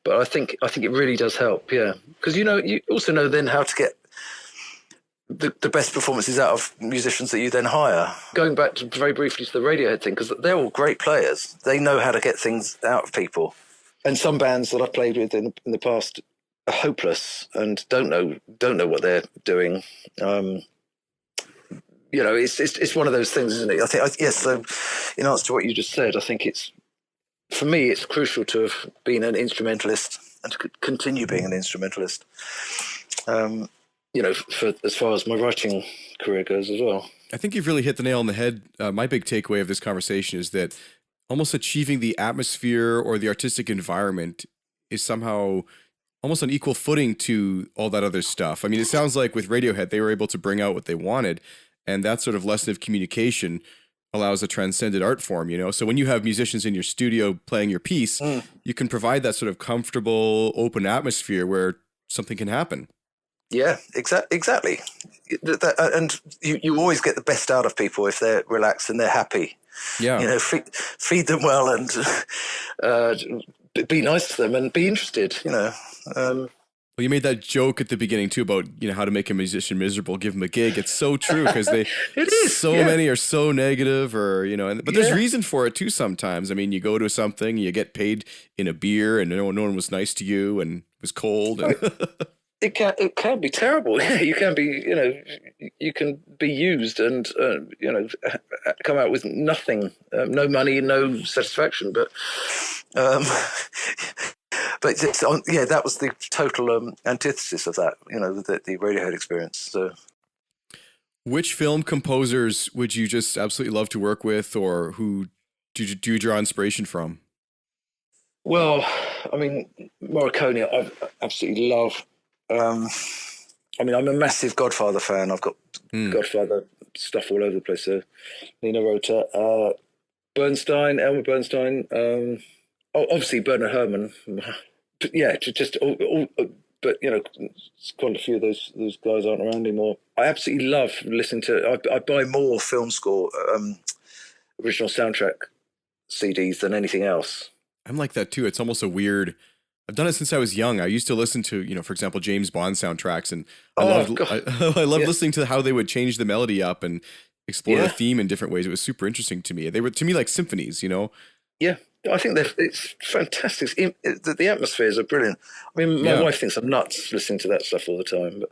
but I think it really does help. Yeah, because you also know then how to get the best performances out of musicians that you then hire. Going back to very briefly to the Radiohead thing, because they're all great players. They know how to get things out of people. And some bands that I've played with in the past are hopeless and don't know what they're doing. It's one of those things, isn't it? I think yes. So, in answer to what you just said, I think for me it's crucial to have been an instrumentalist and to continue being an instrumentalist. For as far as my writing career goes as well. I think you've really hit the nail on the head. My big takeaway of this conversation is that almost achieving the atmosphere or the artistic environment is somehow almost on equal footing to all that other stuff. I mean, it sounds like with Radiohead, they were able to bring out what they wanted, and that sort of lesson of communication allows a transcended art form, So when you have musicians in your studio playing your piece, you can provide that sort of comfortable, open atmosphere where something can happen. Yeah, exactly. And you always get the best out of people if they're relaxed and they're happy. Yeah. Feed them well and be nice to them and be interested, Well, you made that joke at the beginning too about, how to make a musician miserable, give them a gig. It's so true because many are so negative but there's reason for it too sometimes. I mean, you go to something, you get paid in a beer and no one was nice to you and it was cold. And It can be terrible. Yeah, you can be, you can be used and come out with nothing, no money, no satisfaction. But that was the total antithesis of that. The Radiohead experience. So, which film composers would you just absolutely love to work with, or who do you draw inspiration from? Well, I mean, Morricone, I absolutely love. I'm a massive Godfather fan. I've got Godfather stuff all over the place. So, Nino Rota, Bernstein, Elmer Bernstein, obviously Bernard Herrmann. But yeah, just all. But quite a few of those guys aren't around anymore. I absolutely love listening to. I buy more film score, original soundtrack CDs than anything else. I'm like that too. It's almost a weird. I've done it since I was young. I used to listen to, for example, James Bond soundtracks, and I loved listening to how they would change the melody up and explore the theme in different ways. It was super interesting to me. They were, to me, like symphonies, Yeah, I think it's fantastic. The atmospheres are brilliant. I mean, my wife thinks I'm nuts listening to that stuff all the time.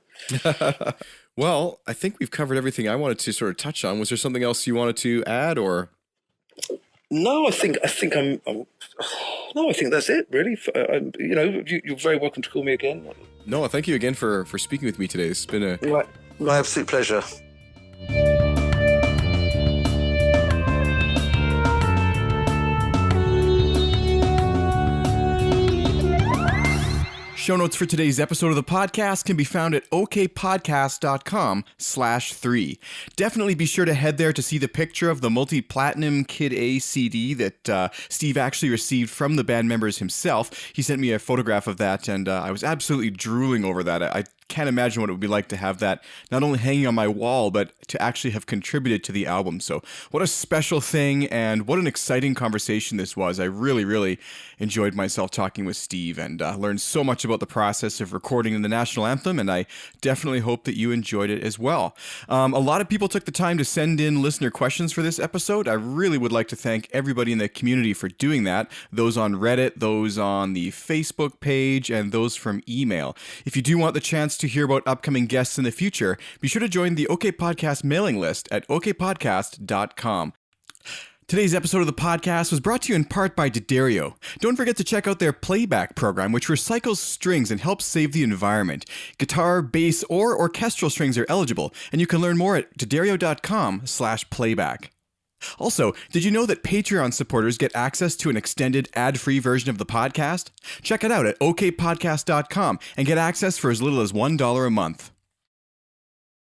But well, I think we've covered everything I wanted to sort of touch on. Was there something else you wanted to add, or? No, I think No, I think that's it, really. You're very welcome to call me again. No, thank you again for speaking with me today. It's been my absolute pleasure. Show notes for today's episode of the podcast can be found at okpodcast.com/3. Definitely be sure to head there to see the picture of the multi-platinum Kid A CD that Steve actually received from the band members himself. He sent me a photograph of that, and I was absolutely drooling over that. I can't imagine what it would be like to have that not only hanging on my wall, but to actually have contributed to the album. So what a special thing, and what an exciting conversation this was. I really, really enjoyed myself talking with Steve, and learned so much about the process of recording the national anthem, and I definitely hope that you enjoyed it as well. A lot of people took the time to send in listener questions for this episode. I really would like to thank everybody in the community for doing that, those on Reddit, those on the Facebook page, and those from email. If you do want the chance to hear about upcoming guests in the future, be sure to join the OK Podcast mailing list at okpodcast.com. Today's episode of the podcast was brought to you in part by D'Addario. Don't forget to check out their playback program, which recycles strings and helps save the environment. Guitar, bass, or orchestral strings are eligible, and you can learn more at D'Addario.com/playback. Also, did you know that Patreon supporters get access to an extended ad-free version of the podcast? Check it out at okpodcast.com and get access for as little as $1 a month.